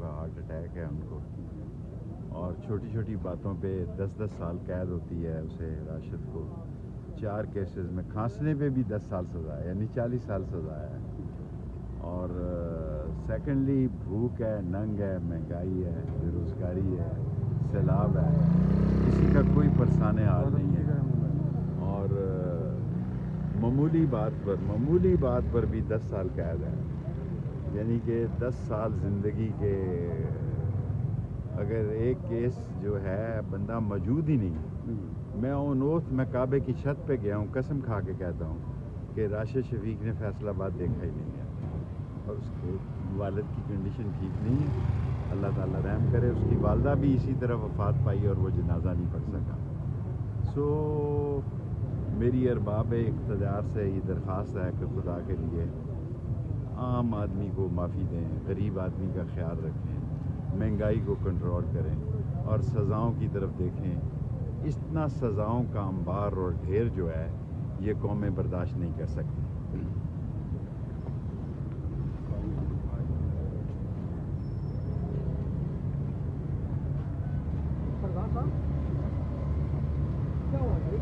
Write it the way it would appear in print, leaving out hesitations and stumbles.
کا heart attack ہے ان کو، اور چھوٹی چھوٹی باتوں پہ 10 سال قید ہوتی ہے اسے، راشد کو 4 کیسز میں، کھانسنے پہ بھی 10 سال سزا ہے، یعنی 40 سال سزا ہے. اور سیکنڈلی بھوک ہے، ننگ ہے، مہنگائی ہے، بے روزگاری ہے، سیلاب ہے، کسی کا کوئی پرسان حال نہیں ہے. اور معمولی بات پر بھی 10 سال قید ہے، یعنی کہ 10 سال زندگی کے. اگر ایک کیس جو ہے بندہ موجود ہی نہیں. میں اون اوتھ میں کعبے کی چھت پہ گیا ہوں، قسم کھا کے کہتا ہوں کہ راشد شفیق نے فیصل آباد دیکھا ہی نہیں ہے، اور اس کے والد کی کنڈیشن ٹھیک نہیں ہے. اللہ تعالیٰ رحم کرے. اس کی والدہ بھی اسی طرح وفات پائی اور وہ جنازہ نہیں پڑھ سکا. سو میری ارباب اقتدار سے یہ درخواست ہے کہ خدا کے لیے عام آدمی کو معافی دیں، غریب آدمی کا خیال رکھیں، مہنگائی کو کنٹرول کریں، اور سزاؤں کی طرف دیکھیں. اتنا سزاؤں کا انبار اور ڈھیر جو ہے یہ قومیں برداشت نہیں کر سکتی.